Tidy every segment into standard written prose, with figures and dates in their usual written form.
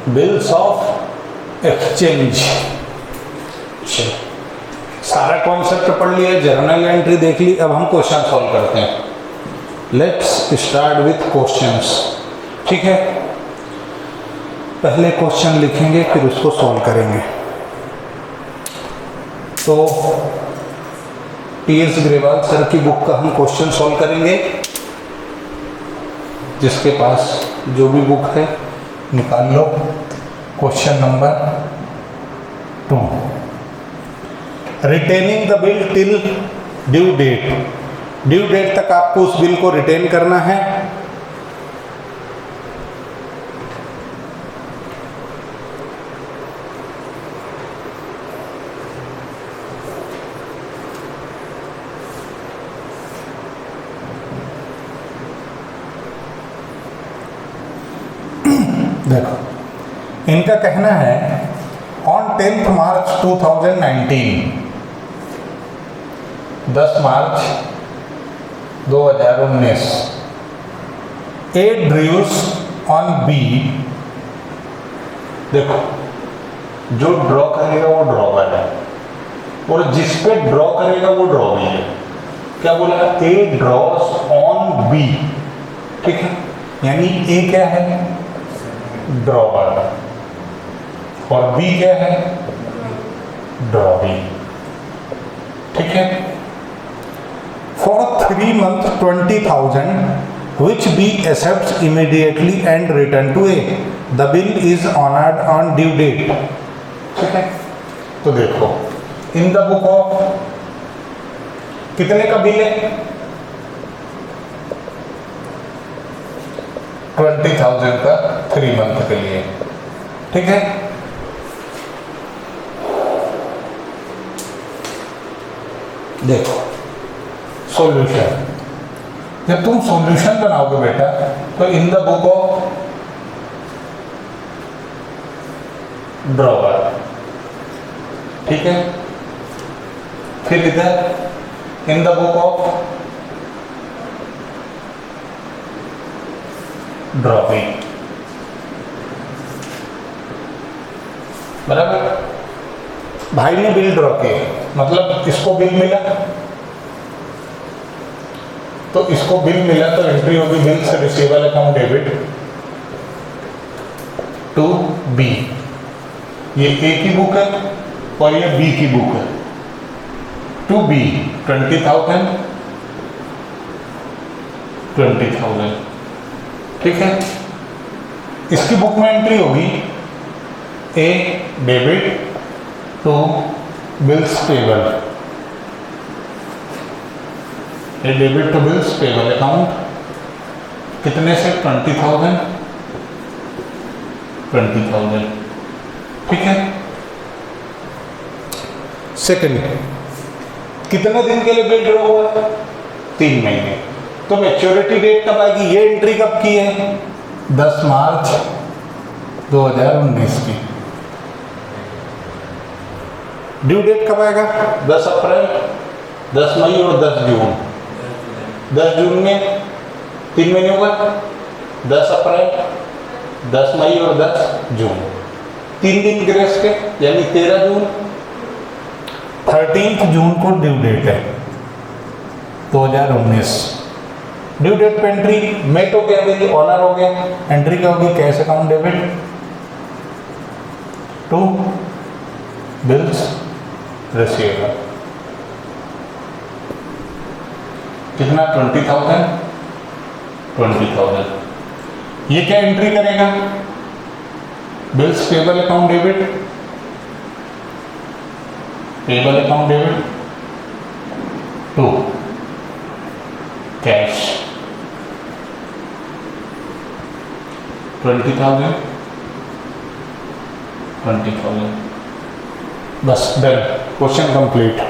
Bills of exchange. सारा concept पढ़ लिया, जर्नल एंट्री देख ली, अब हम क्वेश्चन सॉल्व करते हैं। Let's start with questions. ठीक है, पहले क्वेश्चन लिखेंगे फिर उसको सॉल्व करेंगे। तो टी.एस. ग्रेवाल सर की बुक का हम क्वेश्चन सॉल्व करेंगे। जिसके पास जो भी बुक है निकाल लो। Question number 2, retaining the bill till due date. Due date तक आपको उस बिल को रिटेन करना है। देखो, इनका कहना है on 10 March 2019, 10 March 2019, A draws on B. देखो, जो ड्रॉ करेगा वो ड्रॉवर है और जिस पे ड्रॉ करेगा वो ड्रॉ भी है। क्या बोला? ए ड्रॉस ऑन बी। ठीक है, यानी ए क्या है? ड्रॉवर, और बी क्या है? ड्रॉविंग। ठीक है, for 3 months 20,000 which B accepts immediately and return to A. The bill is honored on due date. ठीक है, तो देखो इन द बुक ऑफ कितने का बिल है? 20,000 का 3 month के लिए। ठीक है, देखो सॉल्यूशन। जब तुम सॉल्यूशन बनाओगे बेटा तो in the book of drawer. ठीक है, फिर इधर in the book of drawing. बराबर। भाई ने बिल ड्रॉ किए, मतलब इसको बिल मिला, तो इसको बिल मिला तो एंट्री होगी बिल से receivable account debit to b. ये ए की बुक है और ये बी की बुक है। To B 20,000, 20,000। ठीक है, इसकी बुक में एंट्री होगी A debit to bills payable. A debit to bills payable account कितने से? 20,000, 20,000। ठीक है, सेकंड, कितने दिन के लिए बिल ड्रॉ हुआ है? 3 महीने। तो मैच्योरिटी डेट कब आएगी? ये एंट्री कब की है? 10 मार्च 2019 की। ड्यू डेट कब आएगा? 10 अप्रैल, 10 मई और 10 जून। 10 जून में 3 महीने हुआ, 10 अप्रैल, 10 मई और 10 जून। 3 दिन ग्रेस के, यानी 13 जून। 13 जून को ड्यू डेट है 2019। ड्यू डेट पे एंट्री में तो क्या होगी? ऑनर हो गया। एंट्री क्या होगी? Cash account debit to bills receivable. कितना? 20,000, 20,000। ये क्या एंट्री करेगा? Bills payable account debit, payable account debit to cash 20,000, 20,000। बस डन, क्वेश्चन कंप्लीट।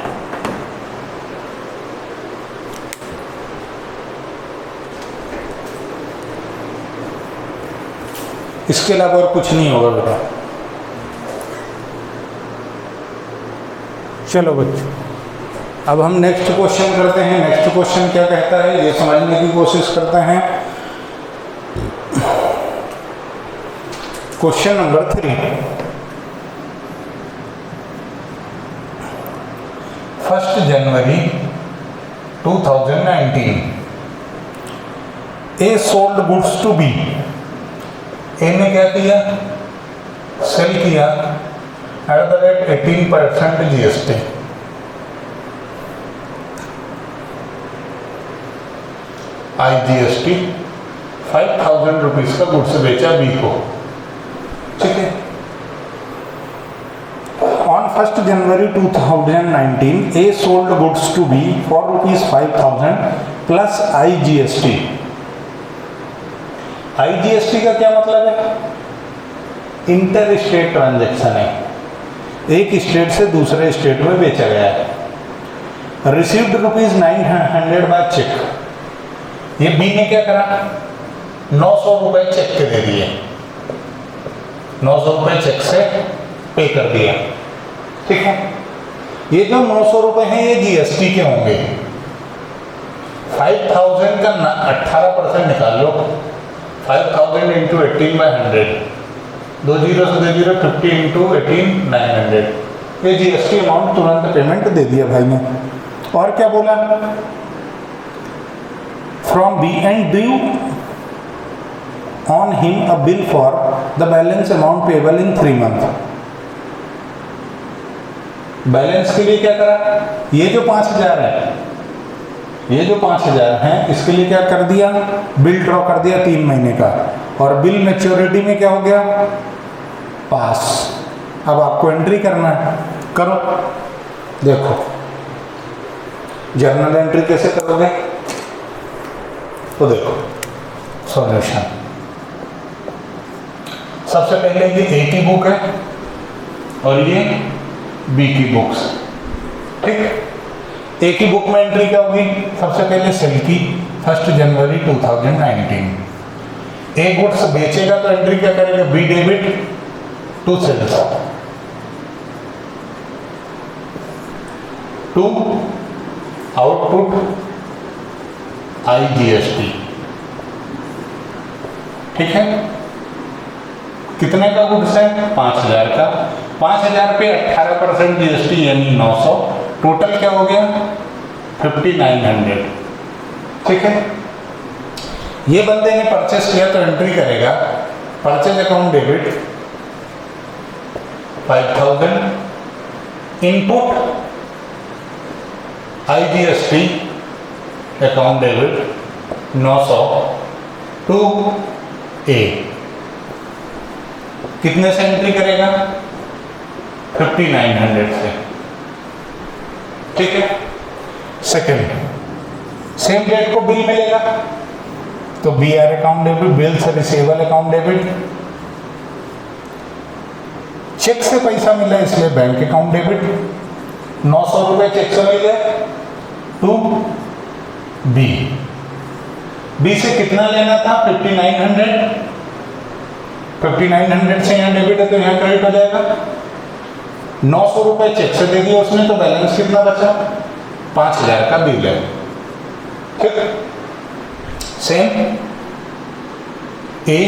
इसके अलावा और कुछ नहीं होगा बेटा। चलो बच्चों, अब हम नेक्स्ट क्वेश्चन करते हैं। नेक्स्ट क्वेश्चन क्या कहता है ये समझने की कोशिश करते हैं। Question number 3, 1 January 2019, A sold goods to B. A ने क्या किया? सेल किया at the rate 18% GST। IGST 5,000 rupees का गुड्स बेचा बी को, ठीक है। On 1 January 2019, A sold goods to B for ₹5,000 plus IGST। IGST का क्या मतलब है? इंटर स्टेट ट्रांजेक्शन है, एक स्टेट से दूसरे स्टेट में बेचा गया है। Received ₹900 by cheque. ये बी ने क्या करा? 900 रुपए चेक के दे दिए, 900 रुपए चेक से पे कर दिया, ठीक है। ये जो 900 रुपए हैं ये GST के होंगे। 5,000 का 18% निकाल लो, 5,000 इंटू 18/100, 2 जीरो से 2 जीरो, 50 इंटू 18 900। ये GST अमाउंट तुरंत पेमेंट दे दिया भाई ने। और क्या बोला? From b and due on him a bill for the balance amount payable in 3 month. Balance के लिए क्या करा? ये जो 5,000 है, ये जो 5,000 है, इसके लिए क्या कर दिया? बिल ड्रॉ कर दिया 3 महीने का, और बिल मैच्योरिटी में क्या हो गया? पास। अब आपको एंट्री करना है, करो। देखो जर्नल एंट्री कैसे करोगे? तो देखो सॉल्यूशन। सबसे पहले ये ए की बुक है और ये बी की बुक्स, ठीक। ए की बुक में एंट्री क्या होगी? सबसे पहले सेल की 1 जनवरी 2019। ए गुड्स बेचेगा तो एंट्री क्या करेगा? B debit to sales, to output IGST, ठीक है। कितने का गुड्स है? 5,000 का। 5,000 पे 18% GST यानी 900, टोटल क्या हो गया? 5,900, ठीक है। ये बंदे ने परचेस किया तो एंट्री करेगा purchase account debit 5,000, input IGST account debit 900 to A. कितने से एंट्री करेगा? 5,900 से, ठीक है। सेकंड, सेम डेट को बिल मिलेगा तो BR account debit, bills receivable account debit. Cheque से पैसा मिला इसलिए बैंक अकाउंट डेबिट। 900 रुपए चेक से मिल गए टू बी। बी से कितना लेना था? 5,900। 5,900 से यहाँ डेबिट है तो यहाँ क्रेडिट हो जाएगा। 900 रुपए चेक से दे दिया उसने तो बैलेंस कितना बचा? 5,000 का बिल है, ठीक। Same a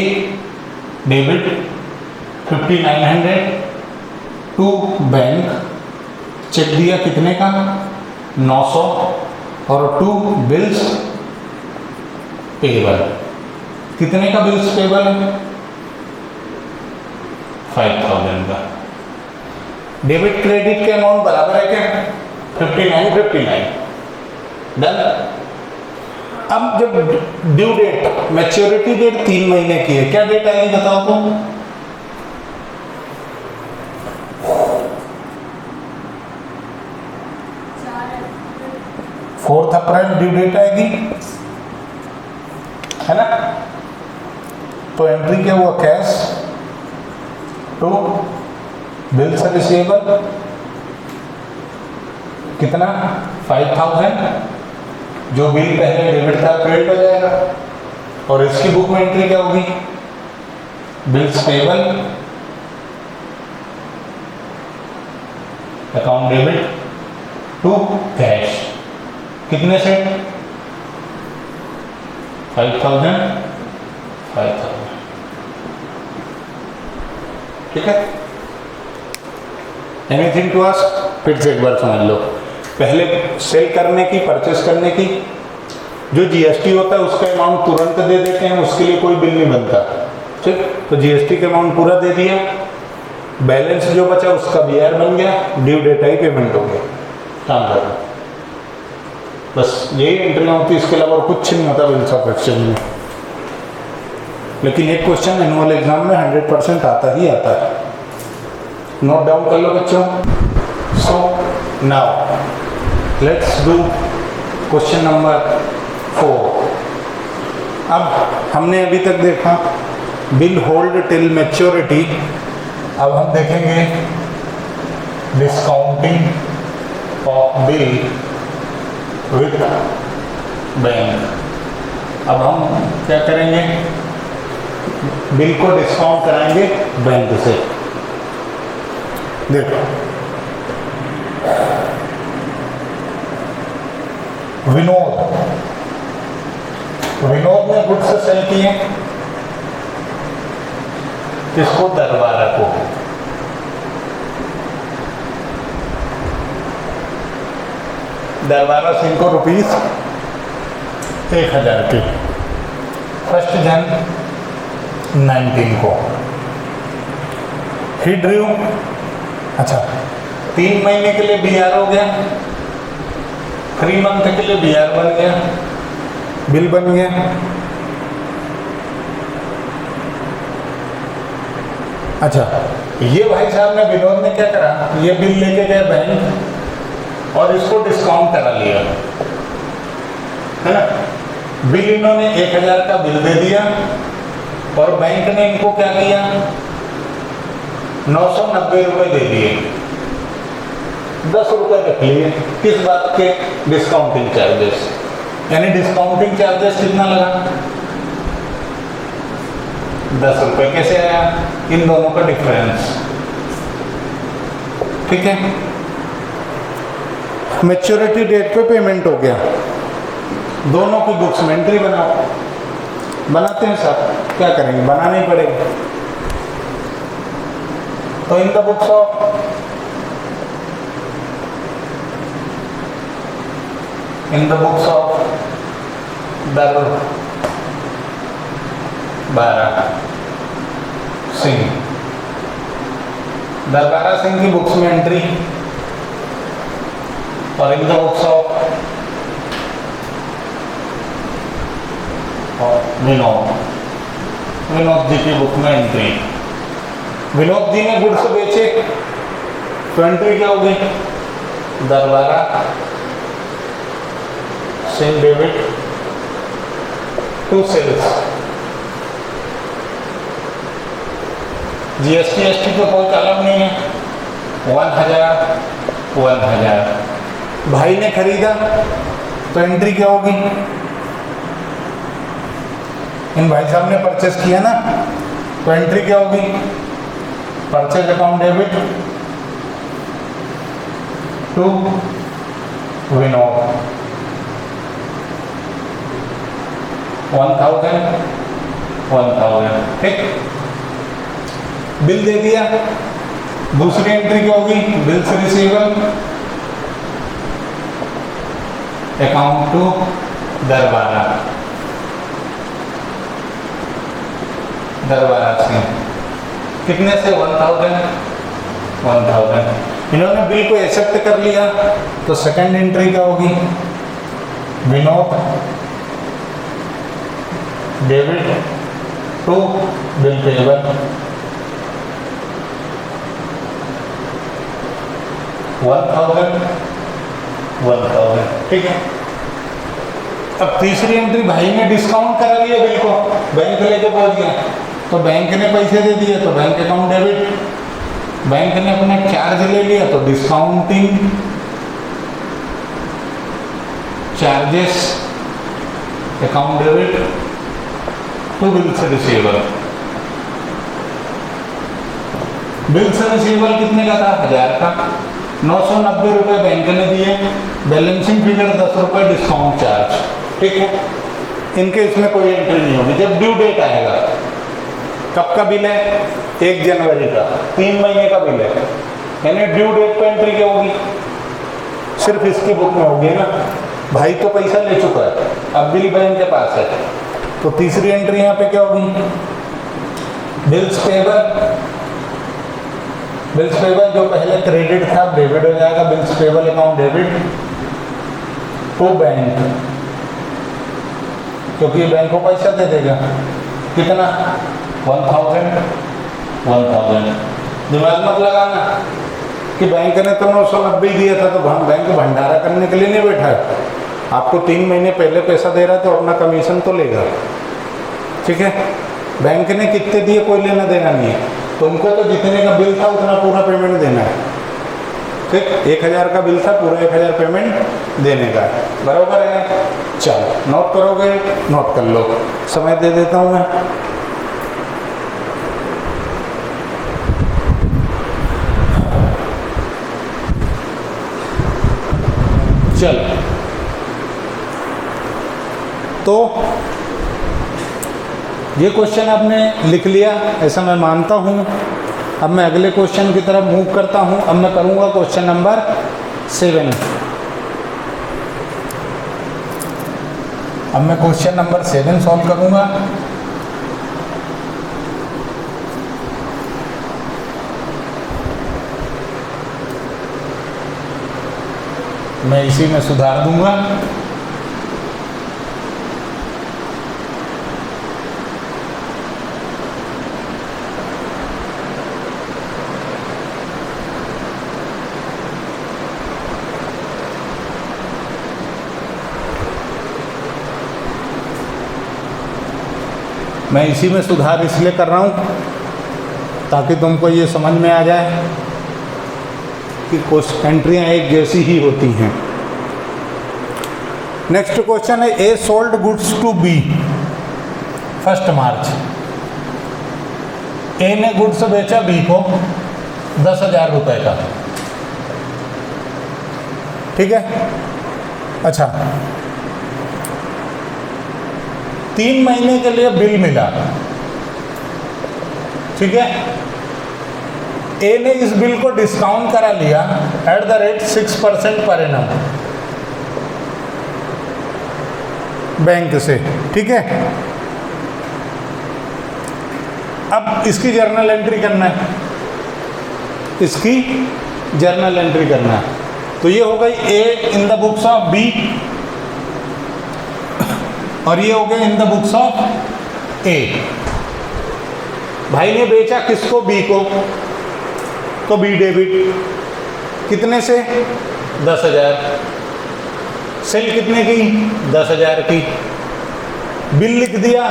debit 5,900 to bank, cheque दिया कितने का? 900, और टू बिल्स पेबल। कितने का बिल्स पेबल है? 5,000 का। डेबिट क्रेडिट के अमाउंट बराबर है क्या? 59 डन। अब जब ड्यू डेट, मैच्योरिटी डेट 3 महीने की है, क्या डेट आएगी बताओ तो? फोर्थ अप्रैल ड्यू डेट आएगी, है ना। तो एंट्री क्या हुआ? कैश टू बिल्स रिसीवेबल कितना? 5,000। जो बिल पहले डेबिट था क्रेडिट हो जाएगा, और इसकी बुक में एंट्री क्या होगी? Bills payable account debit to cash. कितने से? 5,000। ठीक है, एनीथिंग टू आस्क? फिर से एक बार समझ लो, पहले सेल करने की, परचेस करने की जो जीएसटी होता है उसका अमाउंट तुरंत दे देते हैं, उसके लिए कोई बिल नहीं बनता, ठीक। तो जीएसटी का अमाउंट पूरा दे दिया, बैलेंस जो बचा उसका बीआर बन गया, ड्यू डेट आई, पेमेंट हो गया, काम करना, बस यही एंट्री होती है, इसके अलावा कुछ नहीं होता बिल्स ऑफ एक्सचेंज में। लेकिन एक क्वेश्चन एनुअल एग्जाम में 100% आता ही आता है, नोट डाउन कर लो बच्चों। So now let's do question number 4। अब हमने अभी तक देखा बिल होल्ड टिल मैच्योरिटी, अब हम देखेंगे discounting of bill with bank. अब हम क्या करेंगे, बिल को डिस्काउंट कराएंगे बैंक से। देखो, विनोद ने गुड्स सेल किए, किसको? दरबारा को। दरबारा सिंह को ₹1000 की 1 जनवरी 19 को। ही ड्रू, अच्छा 3 महीने के लिए बीआर हो गया, 3 मंथ के लिए बीआर बन गया, बिल बन गया। अच्छा, ये भाई साहब ने, विनोद ने क्या करा, ये बिल लेके गए बैंक और इसको डिस्काउंट करा लिया, है ना। बिल इन्होंने 1000 का बिल दे दिया और बैंक ने इनको क्या किया, 990 रुपये दे दिए, 10 रुपये रख लिए। किस बात के? Discounting charges. यानी डिस्काउंटिंग चार्जेस कितना लगा? 10 रुपये। कैसे आया? इन दोनों का डिफरेंस, ठीक है। मैच्योरिटी डेट पे पेमेंट हो गया, दोनों की बुक्स में एंट्री बनाओ। बनाते हैं साहब, क्या करेंगे, बनानी पड़ेगी। तो in the books of Darbara Singh की बुक्स में एंट्री, और in the books of Vinod ji की बुक में एंट्री। विनोद जी ने गुड्स बेचे तो एंट्री क्या होगी? Darbara Singh debit to sales. GST ST तो कोई कलम नहीं है, 1000। भाई ने खरीदा तो एंट्री क्या होगी? इन भाई साहब ने परचेस किया ना, तो एंट्री क्या होगी? Purchase account debit to Vinod, 1000। ठीक, बिल दे दिया। दूसरी एंट्री क्या होगी? Bills receivable account to Darbara Singh. कितने से? 1000। इन्होंने बिल को एक्सेप्ट कर लिया, तो सेकंड एंट्री क्या होगी? Vinod debit to bill payable 1000। ठीक है। अब तीसरी एंट्री, भाई ने डिस्काउंट करा लिया बिल को, बैंक लेके पहुंच गया, तो बैंक ने पैसे दे दिए, तो बैंक अकाउंट डेबिट। बैंक ने अपना चार्ज ले लिया, तो discounting charges account debit to bills receivable. Bills receivable कितने का था? 1000 का। 990 रुपये बैंक ने दिए, बैलेंसिंग फिगर 10 रुपये डिस्काउंट चार्ज। ठीक है, इनके इसमें कोई एंट्री नहीं होगी। जब ड्यू डेट आएगा कब का बिल है? 1 जनवरी का, 3 महीने का बिल है, यानी ड्यू डेट पे एंट्री क्या होगी? सिर्फ इसकी बुक में होगी ना। भाई तो पैसा ले चुका है, अब बिल बैंक के पास है, तो तीसरी एंट्री यहाँ पे क्या होगी? Bills payable. बिल्स पेबल जो पहले क्रेडिट था डेबिट हो जाएगा, bills payable account debit to bank, क्योंकि बैंक को पैसा दे देगा। कितना? 1000। दिमाग मत लगाना कि बैंक ने तो 990 दिया था, तो बैंक भंडारा करने के लिए नहीं बैठा है। आपको 3 महीने पहले पैसा दे रहा है तो अपना कमीशन तो लेगा, ठीक है। बैंक ने कितने दिए कोई लेना देना नहीं है, तुमको तो जितने का बिल था उतना पूरा पेमेंट देना है, ठीक। 1000 का बिल था, पूरा 1000 पेमेंट देने का है, बराबर है। चलो नोट करोगे? नोट कर लो, समय दे देता हूँ मैं। चलो, तो ये क्वेश्चन आपने लिख लिया ऐसा मैं मानता हूँ। अब मैं अगले क्वेश्चन की तरफ मूव करता हूँ। अब मैं करूँगा क्वेश्चन नंबर 7। अब मैं क्वेश्चन नंबर 7 सॉल्व करूँगा। मैं इसी में सुधार दूंगा। मैं इसी में सुधार इसलिए कर रहा हूँ ताकि तुमको ये समझ में आ जाए कि कुछ एंट्रियाँ एक जैसी ही होती हैं। नेक्स्ट क्वेश्चन है, a sold goods to b 1 March. A ने गुड्स बेचा बी को 10,000 रुपये का, ठीक है। अच्छा, 3 महीने के लिए बिल मिला, ठीक है। ए ने इस बिल को डिस्काउंट करा लिया @ 6% पर एनम बैंक से, ठीक है। अब इसकी जर्नल एंट्री करना है, इसकी जर्नल एंट्री करना है। तो ये हो गई A in the books of B और ये हो गया in the books of A. भाई ने बेचा किसको? बी को, तो बी डेबिट कितने से? 10,000। सेल कितने की? 10,000 की। बिल लिख दिया,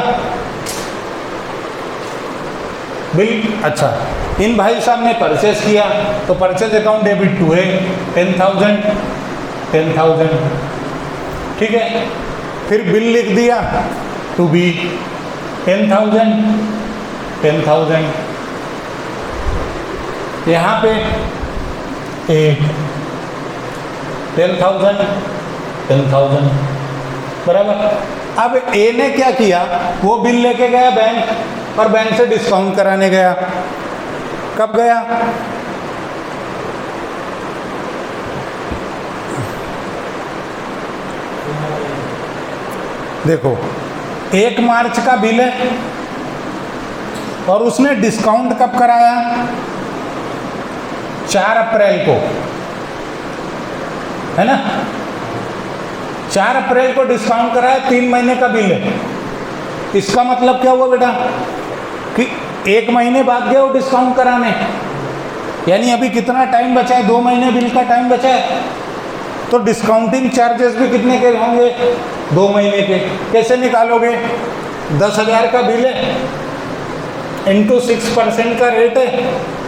बिल। अच्छा, इन भाई साहब ने परचेस किया तो परचेज अकाउंट डेबिट टू है 10,000, ठीक है। फिर बिल लिख दिया टू बी 10,000। यहाँ पे ए 10,000 बराबर। अब ए ने क्या किया? वो बिल लेके गया बैंक और बैंक से डिस्काउंट कराने गया। कब गया? देखो, 1 मार्च का बिल है और उसने डिस्काउंट कब कराया? 4 अप्रैल को, है ना। 4 अप्रैल को डिस्काउंट कराया, 3 महीने का बिल है। इसका मतलब क्या हुआ बेटा कि 1 महीने बाद गए वो डिस्काउंट कराने, यानी अभी कितना टाइम बचा है? 2 महीने बिल का टाइम बचा है। तो डिस्काउंटिंग चार्जेस भी कितने के होंगे? 2 महीने के। कैसे निकालोगे? 10,000 का बिल है इंटू 6% का रेट है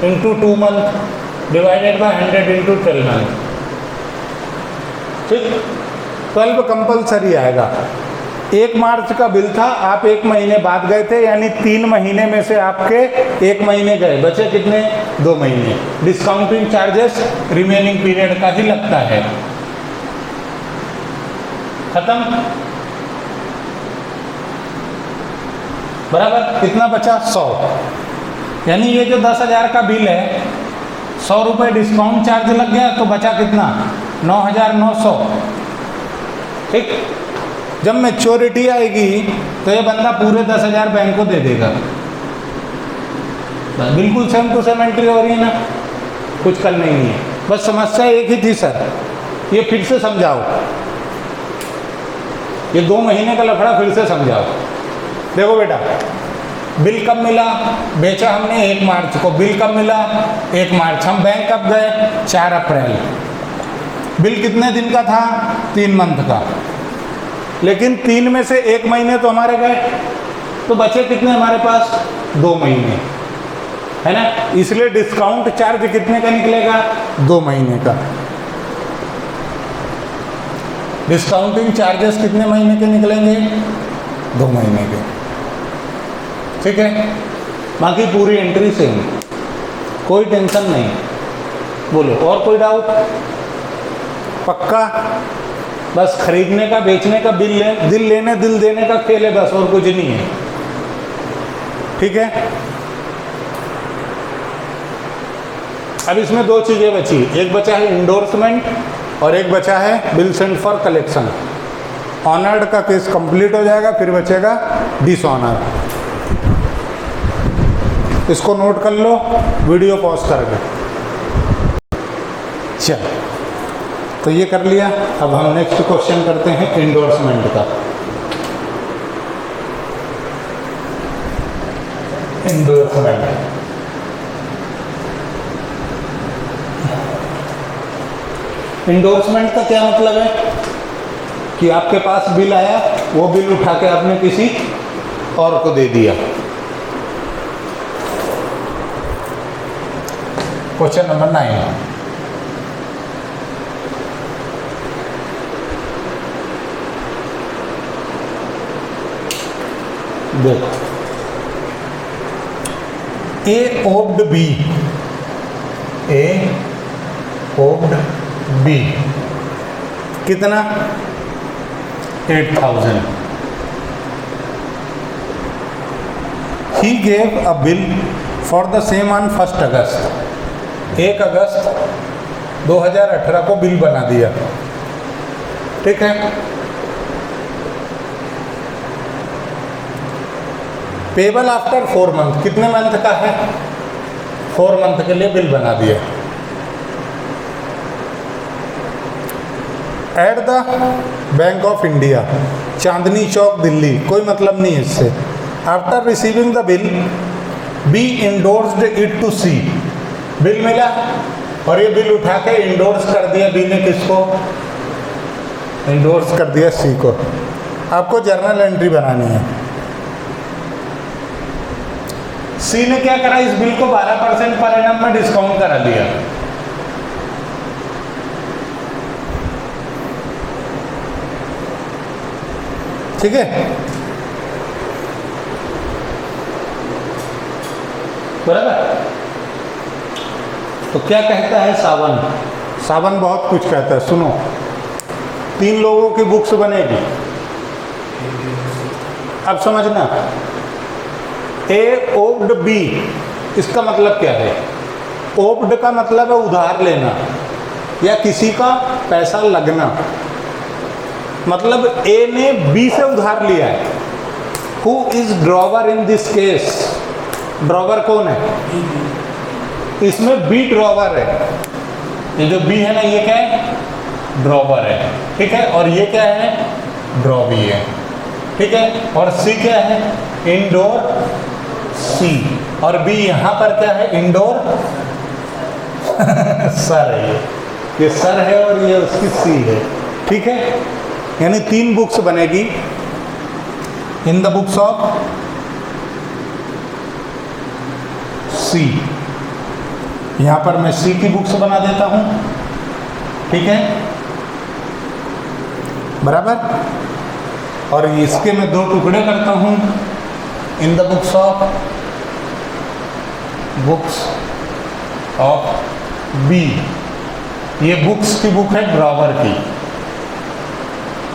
into 2 month divided by 100 into 12 month, ठीक। 12 कंपल्सरी आएगा। 1 मार्च का बिल था, आप 1 महीने बाद गए थे, यानी 3 महीने में से आपके 1 महीने गए, बचे कितने? 2 महीने। डिस्काउंटिंग चार्जेस रिमेनिंग पीरियड का ही लगता है। खत्म। बराबर, कितना बचा 100। यानी ये जो 10,000 का बिल है, 100 रुपये डिस्काउंट चार्ज लग गया तो बचा कितना, 9,900। ठीक, जब मैच्योरिटी आएगी तो ये बंदा पूरे 10,000 बैंक को दे देगा। बिल्कुल सेम टू सेम एंट्री हो रही है ना, कुछ करना ही नहीं है। बस समस्या एक ही थी सर, ये फिर से समझाओ, ये 2 महीने का लफड़ा फिर से समझाओ। देखो बेटा, बिल कब मिला, बेचा हमने 1 मार्च को, बिल कब मिला 1 मार्च, हम बैंक कब गए 4 अप्रैल। बिल कितने दिन का था, 3 मंथ का, लेकिन 3 में से 1 महीने तो हमारे गए, तो बचे कितने हमारे पास, 2 महीने, है ना। इसलिए डिस्काउंट चार्ज कितने का निकलेगा, 2 महीने का। डिस्काउंटिंग चार्जेस कितने महीने के निकलेंगे, 2 महीने के। ठीक है, बाकी पूरी एंट्री सेम, कोई टेंशन नहीं। बोलो और कोई डाउट, पक्का। बस खरीदने का बेचने का दिल देने का खेल है, बस और कुछ नहीं है। ठीक है, अब इसमें 2 चीज़ें बची, एक बचा है इंडोर्समेंट और एक बचा है bill send for collection. Honoured का केस कंप्लीट हो जाएगा, फिर बचेगा डिसऑनर। इसको नोट कर लो, वीडियो पॉज करके। चल, तो ये कर लिया। अब हम नेक्स्ट क्वेश्चन करते हैं इंडोर्समेंट का। इंडोर्समेंट, इंडोर्समेंट का क्या मतलब है कि आपके पास बिल आया, वो बिल उठा के आपने किसी और को दे दिया। क्वेश्चन नंबर 9, देखो, ए ओब्ड बी, ए ओब्ड बी कितना, 8,000। He gave a bill for the same on 1 August. 1 अगस्त 2018 को बिल बना दिया। ठीक है, पेबल आफ्टर 4 मंथ, कितने मंथ का है, 4 मंथ के लिए बिल बना दिया। At the Bank of India, Chandni Chowk, Delhi, कोई मतलब नहीं है इससे। After receiving the bill, B endorsed it to C, bill मिला और ये बिल उठा के इंडोर्स कर दिया बी ने, किसको, इंडोर्स कर दिया सी को। आपको जर्नल एंट्री बनानी है। सी ने क्या करा, इस बिल को 12% पर एनम में डिस्काउंट करा दिया। ठीक है, बराबर। तो क्या कहता है सावन, सावन बहुत कुछ कहता है, सुनो। 3 लोगों की बुक्स बनेगी, अब समझना। ए ओब्ड बी, इसका मतलब क्या है, ओब्ड का मतलब है उधार लेना या किसी का पैसा लगना। मतलब ए ने बी से उधार लिया है। Who is drawer in this case, drawer कौन है, इसमें बी ड्रॉवर है। ये जो बी है ना, ये क्या है, ड्रॉवर है। ठीक है, और ये क्या है, ड्रॉवी है। ठीक है, और सी क्या है, इंडोर सी, और बी यहाँ पर क्या है, इंडोर सर है, ये सर है और ये उसकी सी है। ठीक है, यानी 3 बुक्स बनेगी इन द बुक्स ऑफ सी। यहाँ पर मैं सी की बुक्स बना देता हूँ। ठीक है, बराबर। और इसके मैं 2 टुकड़े करता हूँ in the books of B. ये बुक्स की बुक है ड्रॉवर की।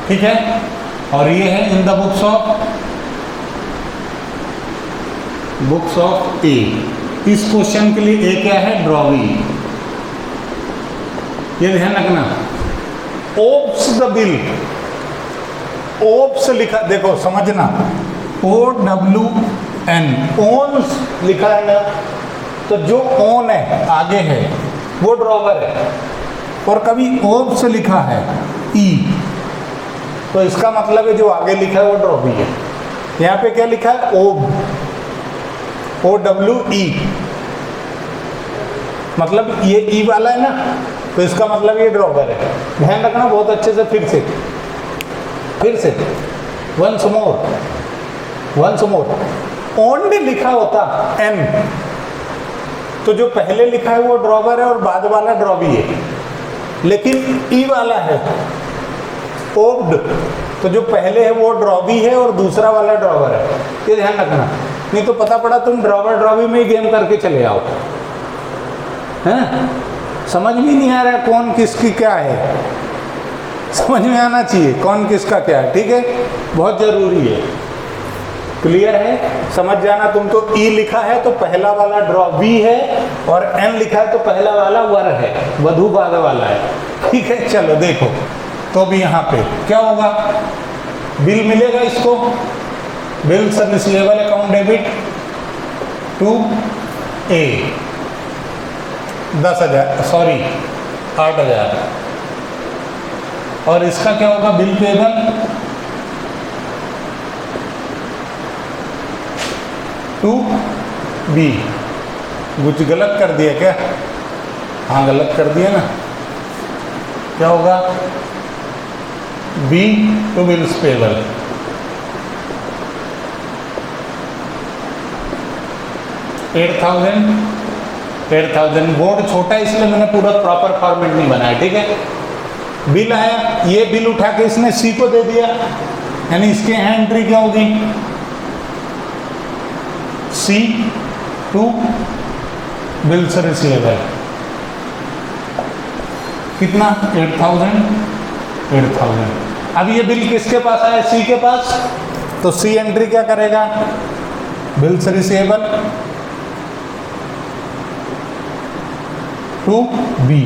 ठीक है, और ये है in the books of books of A. इस क्वेश्चन के लिए ए क्या है? ड्रॉवी। ये ध्यान रखना। ओप्स द बिल, ओप्स लिखा, देखो समझना, OWN, ओन्स लिखा है ना, तो जो ओन है आगे है वो ड्रॉवर है, और कभी ओप्स लिखा है ई, तो इसका मतलब है जो आगे लिखा है वो ड्रॉवी है। यहाँ पे क्या लिखा है? ओब, OWE, मतलब ये ई वाला है ना, तो इसका मतलब ये ड्रॉवर है। ध्यान रखना बहुत अच्छे से। फिर से वंस मोर। ओनली लिखा होता एन, तो जो पहले लिखा है वो ड्रॉवर है और बाद वाला ड्रॉवी है। लेकिन ई वाला है ओब्ड, तो जो पहले है वो ड्रॉवी है और दूसरा वाला ड्रॉवर है। ये ध्यान रखना, नहीं तो पता पड़ा तुम ड्रॉवर ड्रॉवी में ही गेम करके चले आओ, हैं? समझ में नहीं आ रहा है कौन किसकी क्या है। समझ में आना चाहिए कौन किसका क्या है, ठीक है? बहुत जरूरी है। क्लियर है? समझ जाना। तुम तो ई लिखा है तो पहला वाला ड्रॉवी है, और एन लिखा है तो पहला वाला वर है, वधु बाद वाला है, ठीक है? चलो देखो, तो भी यहाँ पे क्या होगा? बिल मिलेगा इसको, bills receivable account debit to a 10,000, sorry 8,000, और इसका क्या होगा? Bill payable to b. कुछ गलत कर दिया क्या? हाँ गलत कर दिया ना। क्या होगा? B to bills payable, $8,000। Board छोटा है इसलिए मैंने पूरा प्रॉपर फॉर्मेट नहीं बनाया, ठीक है? बिल आया, ये बिल उठा के इसने सी को दे दिया, यानी इसके यहाँ एंट्री क्या होगी? सी टू बिल्स रिसीवेबल, कितना? 8,000। अब ये बिल किसके पास आया? सी के पास, तो सी एंट्री क्या करेगा? Bills receivable to b,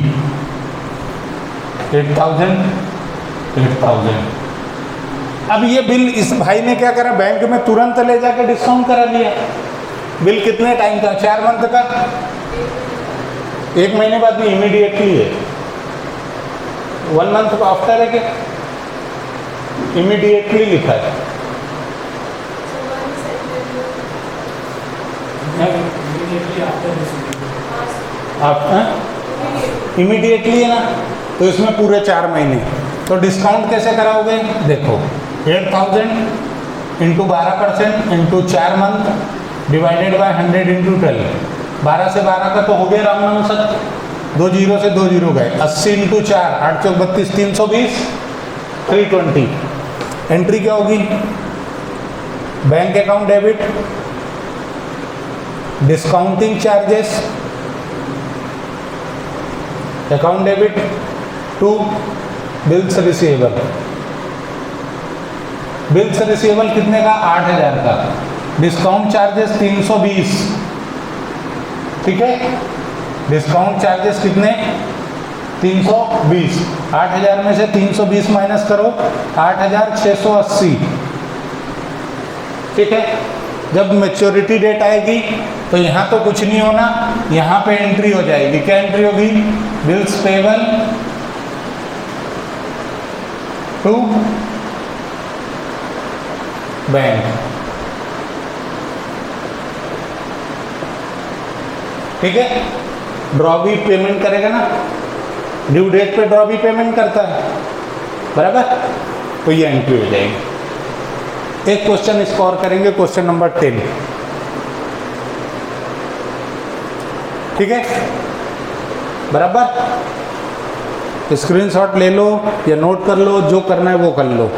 8,000। अब ये बिल इस भाई ने क्या करा? बैंक में तुरंत ले जाके डिस्काउंट करा लिया। बिल कितने टाइम का? 4 मंथ का, 1 महीने बाद भी इमीडिएटली है। 1 मंथ आफ्टर है क्या? इमीडिएटली लिखा है। इमीडिएटली है ना, तो इसमें पूरे 4 महीने। तो डिस्काउंट कैसे कराओगे? देखो 8,000 into 12% into 4 month divided by 100 into 12। 12 से 12 का तो हो गया राम नाम सच, 2 जीरो से 2 जीरो गए। 80 इंटू 4, 8 चौक 32, 320, 320। एंट्री क्या होगी? Bank account debit, discounting charges, account debit to bills receivable. Bills receivable कितने का? 8,000 का। डिस्काउंट चार्जेस 320, ठीक है? डिस्काउंट चार्जेस कितने? 320। 8,000 में से 320 माइनस करो, 8,680, ठीक है? जब मैच्योरिटी डेट आएगी तो यहाँ तो कुछ नहीं होना, यहाँ पे एंट्री हो जाएगी। क्या एंट्री होगी? बिल्स पेबल टू बैंक, ठीक है? ड्रॉवी पेमेंट करेगा ना, ड्यू डेट पे ड्रॉवी पेमेंट करता है, बराबर? तो ये एंट्री हो जाएगी। एक क्वेश्चन इसको और करेंगे, क्वेश्चन नंबर 10, ठीक है? बराबर? स्क्रीनशॉट ले लो या नोट कर लो, जो करना है वो कर लो।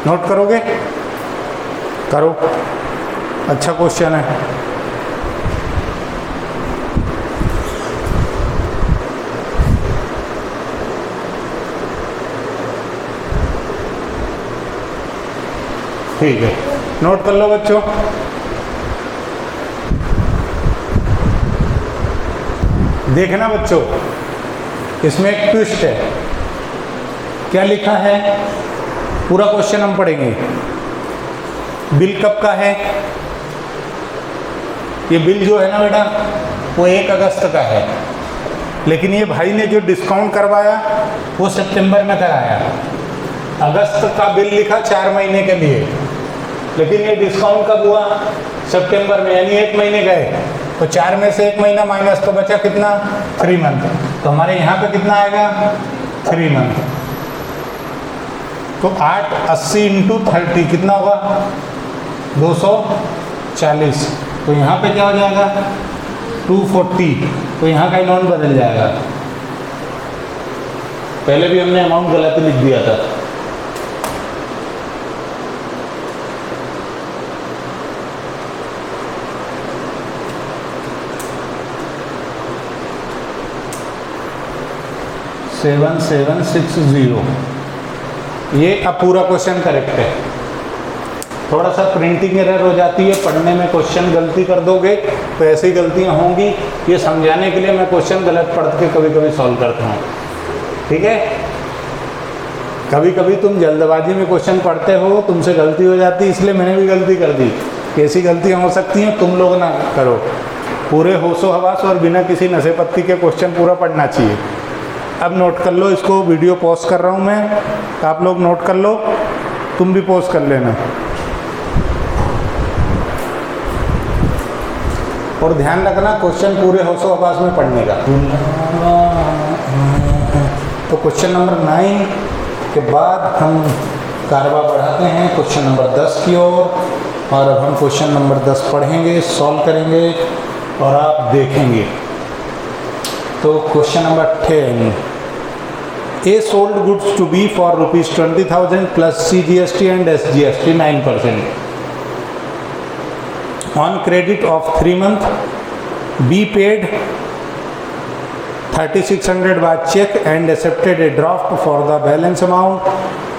नोट करोगे? करो, अच्छा क्वेश्चन है। ठीक है। नोट कर लो बच्चों। देखना बच्चों, इसमें एक ट्विस्ट है। क्या लिखा है, पूरा क्वेश्चन हम पढ़ेंगे। बिल कब का है? ये बिल जो है ना बेटा, वो 1 अगस्त का है, लेकिन ये भाई ने जो डिस्काउंट करवाया वो सितंबर में कराया। अगस्त का बिल लिखा 4 महीने के लिए, लेकिन ये डिस्काउंट कब हुआ? सितंबर में, यानी 1 महीने गए। तो 4 में से 1 महीना माइनस, तो बचा कितना? 3 मंथ। तो हमारे यहाँ पे कितना आएगा? 3 मंथ। तो 880 इंटू 30 कितना होगा? 240। तो यहाँ पे क्या हो जाएगा? 240। तो यहाँ का अमाउंट बदल जाएगा। पहले भी हमने अमाउंट गलत लिख दिया था। $7,760। ये अब पूरा क्वेश्चन करेक्ट है। थोड़ा सा प्रिंटिंग एरर हो जाती है, पढ़ने में क्वेश्चन गलती कर दोगे तो ऐसी गलतियां होंगी। ये समझाने के लिए मैं क्वेश्चन गलत पढ़ के कभी कभी सॉल्व करता हूँ, ठीक है। कभी कभी तुम जल्दबाजी में क्वेश्चन पढ़ते हो, तुमसे गलती हो जाती है, इसलिए मैंने भी गलती कर दी। कैसी गलतियाँ हो सकती हैं, तुम लोग ना करो। पूरे होशो हवास और बिना किसी नशे पत्ती के क्वेश्चन पूरा पढ़ना चाहिए। अब नोट कर लो इसको, वीडियो पॉज कर रहा हूँ मैं, आप लोग नोट कर लो, तुम भी पॉज कर लेना। और ध्यान रखना क्वेश्चन पूरे होशो हवास में पढ़ने का। तो क्वेश्चन नंबर 9 के बाद हम कारवा बढ़ाते हैं क्वेश्चन नंबर 10 की ओर, और अब हम क्वेश्चन नंबर 10 पढ़ेंगे, सॉल्व करेंगे और आप देखेंगे। तो question number 10, A sold goods to B for ₹20,000 plus CGST and SGST 9%. On credit of 3 months, B paid 3,600 by check and accepted a draft for the balance amount.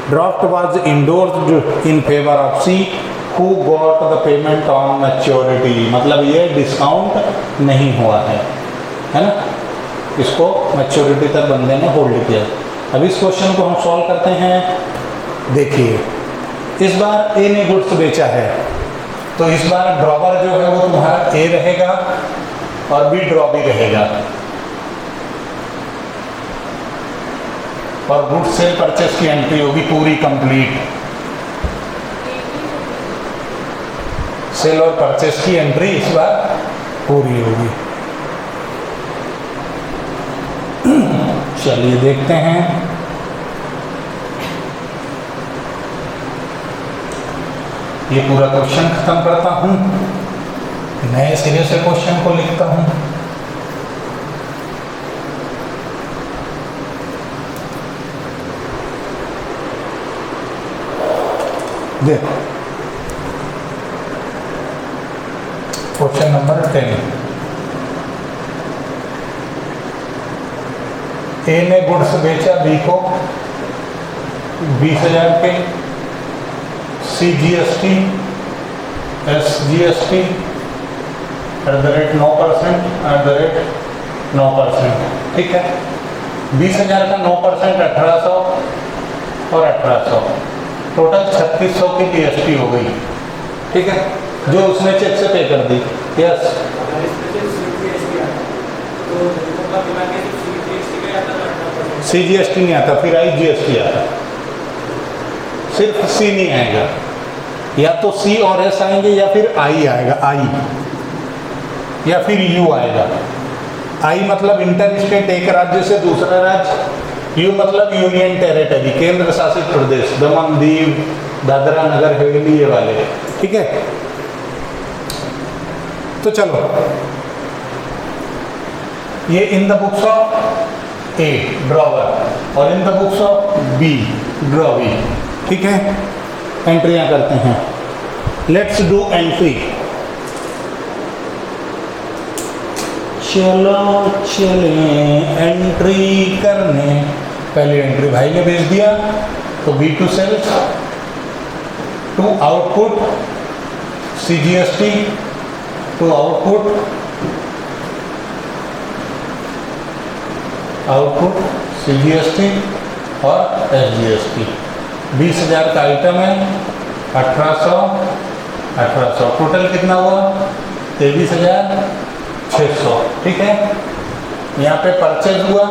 Draft was endorsed in favor of C, who got the payment on maturity. मतलब ये discount नहीं हुआ है ना, इसको maturity तक बंदे ने होल्ड किया। अब इस क्वेश्चन को हम सॉल्व करते हैं। देखिए, इस बार ए ने गुड्स बेचा है, तो इस बार ड्रॉवर जो है वो तुम्हारा ए रहेगा और बी ड्रॉ भी रहेगा। और गुड्स सेल परचेस की एंट्री होगी पूरी कंप्लीट। सेल और परचेस की एंट्री इस बार पूरी होगी। चलिए देखते हैं। ये पूरा क्वेश्चन खत्म करता हूं, नए सिरे से क्वेश्चन को लिखता हूं। देखो क्वेश्चन नंबर 10, ए ने गुड्स बेचा बी को 20,000 के, CGST SGST @9%, @9%, ठीक है। 20,000 का 9% 1,800 और 1,800, टोटल 3,600 की GST हो गई, ठीक है, जो उसने चेक से पे कर दी। यस, CGST नहीं आता, फिर IGST आता। सिर्फ C नहीं आएगा, या तो C और S आएंगे या फिर I आएगा, I या फिर U आएगा। I मतलब इंटर स्टेट, एक राज्य से दूसरा राज्य। U मतलब यूनियन टेरिटरी, केंद्र शासित प्रदेश, दमन दीव, दादरा नगर हवेली, ये वाले, ठीक है। तो चलो, ये in the books of A drawer और in the books of B drawee, ठीक है। एंट्रियां करते हैं। Let's do entry. चलो चले एंट्री करने। पहली एंट्री भाई ने भेज दिया, तो B to sales, to output, CGST to output CGST और SGST। 20,000 का आइटम है, 1800 टोटल कितना हुआ 23,600। ठीक है, यहाँ पे परचेज हुआ,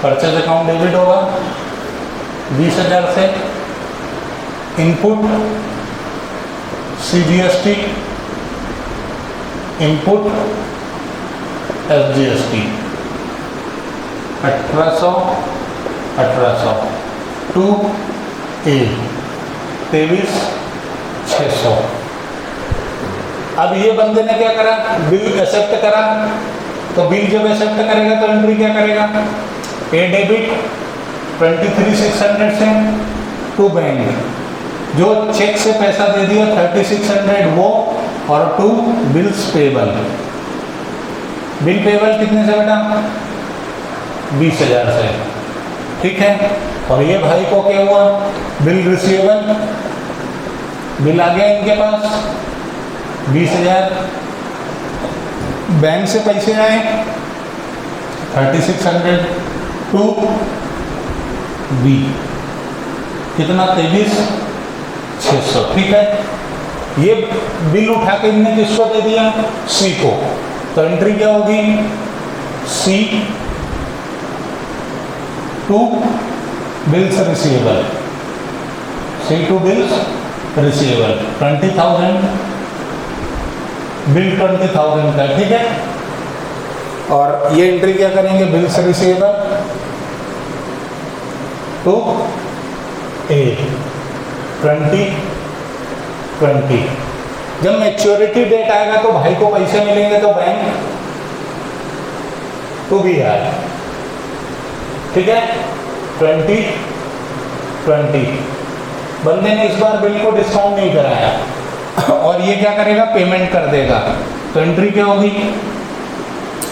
परचेज अकाउंट डेबिट होगा 20,000 से, input CGST, input SGST 1800 to A 23,600। अब ये बंदे ने क्या करा, बिल एक्सेप्ट करा, तो बिल जब एक्सेप्ट करेगा तो एंट्री क्या करेगा, ए डेबिट 23,600 से टू बैंक, जो चेक से पैसा दे दिया 3,600 वो, और to bills payable. Bill payable कितने से बेटा 20,000 से। ठीक है, और ये भाई को क्या हुआ, बिल रिसीवेबल, बिल आ गया इनके पास 20,000, बैंक से पैसे आए 3,600 टू बी, कितना 23,600। ठीक है, ये बिल उठा के इनने किसको दे दिया, सी को, तो एंट्री क्या होगी, C to bills receivable, C to bills receivable 20,000, bill 20,000 का। ठीक है, और ये एंट्री क्या करेंगे, बिल्स रिसीवेबल टू ए 2020। जब मैच्योरिटी डेट आएगा तो भाई को पैसे मिलेंगे तो बैंक टू बी आए। ठीक है, 2020 बंदे ने इस बार बिल को डिस्काउंट नहीं कराया और ये क्या करेगा, पेमेंट कर देगा, तो एंट्री क्या होगी,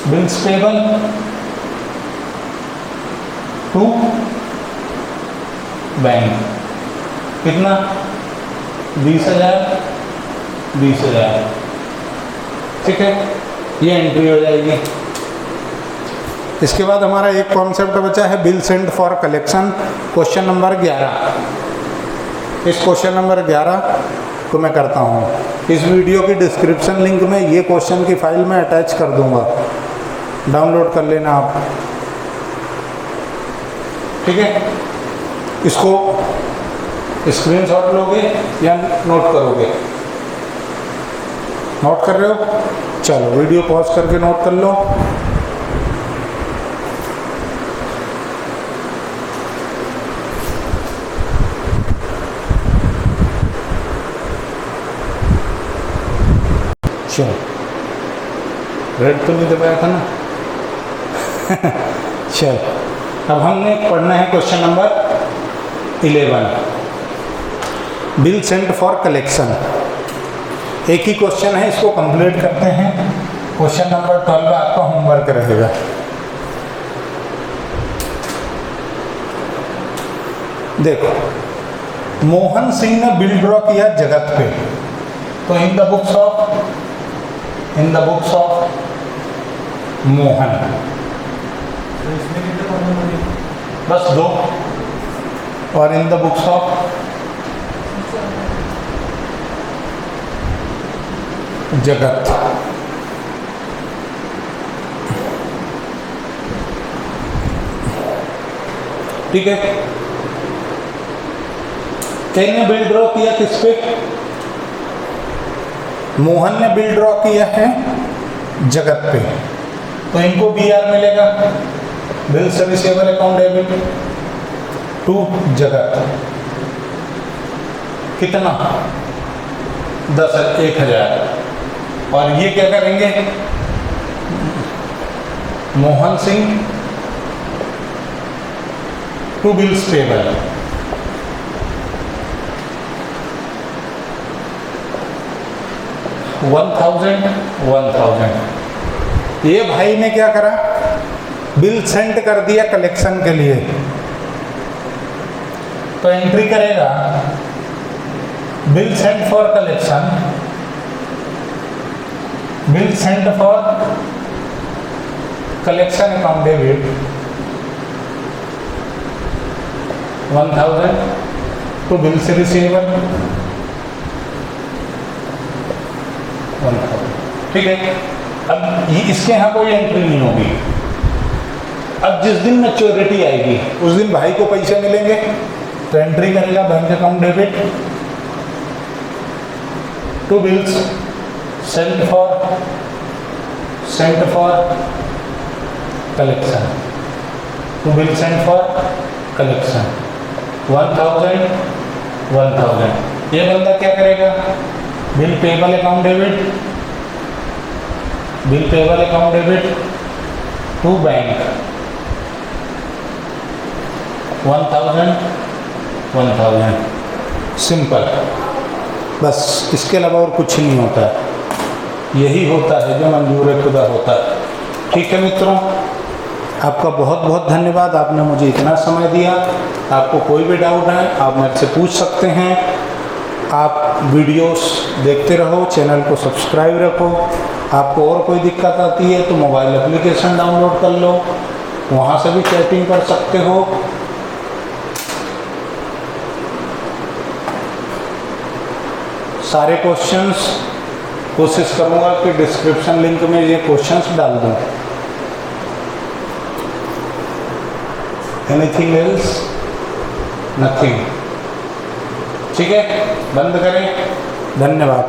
बिल्स पेबल टू बैंक, कितना 20,000। ठीक है, ये एंट्री हो जाएगी। इसके बाद हमारा एक कॉन्सेप्ट बचा है bill send for collection, question number 11। इस क्वेश्चन नंबर 11 को मैं करता हूँ। इस वीडियो की डिस्क्रिप्शन लिंक में ये क्वेश्चन की फाइल मैं अटैच कर दूंगा, डाउनलोड कर लेना आप। ठीक है, इसको स्क्रीनशॉट लोगे या नोट करोगे, नोट कर रहे हो, चलो वीडियो पॉज करके नोट कर लो। चलो, रेड तो नहीं दबाया था ना चलो, अब हमने पढ़ना है question number 11, bill sent for collection. एक ही क्वेश्चन है, इसको कंप्लीट करते हैं। क्वेश्चन नंबर 12 आपका होमवर्क रहेगा। देखो, मोहन सिंह ने बिल ड्रॉ किया जगत पे, तो in the books of Mohan, बस 2, और इन द बुक्स ऑफ जगत। ठीक है, किसने बिल ड्रॉ किया, किस पे, मोहन ने बिल ड्रॉ किया है जगत पे, तो इनको BR मिलेगा, bills receivable account debit to Jagat, कितना 1,000। और ये क्या करेंगे, Mohan Singh to bills payable, $1,000। ये भाई ने क्या करा, बिल सेंड कर दिया कलेक्शन के लिए, तो एंट्री करेगा bill send for collection bill sent for collection account debit 1000 to bills receivable 1000। ठीक है, अब ये इसके यहाँ कोई एंट्री नहीं होगी। अब जिस दिन मैच्योरिटी आएगी उस दिन भाई को पैसे मिलेंगे, तो एंट्री करेगा bank account debit to bills sent for collection, to bill sent for collection 1000। ये बंदा क्या करेगा, bill payable account debit to bank 1000। Simple, बस इसके अलावा और कुछ नहीं होता है। यही होता है जो मंजूर खुदा होता है। ठीक है मित्रों, आपका बहुत बहुत धन्यवाद, आपने मुझे इतना समय दिया। आपको कोई भी डाउट है आप मेरे से पूछ सकते हैं। आप वीडियोस देखते रहो, चैनल को सब्सक्राइब रखो। आपको और कोई दिक्कत आती है तो मोबाइल एप्लीकेशन डाउनलोड कर लो, वहाँ से भी चैटिंग कर सकते हो। सारे क्वेश्चंस कोशिश करूँगा कि डिस्क्रिप्शन लिंक में ये क्वेश्चंस डाल दूँ। Anything else? नथिंग। ठीक है, बंद करें। धन्यवाद।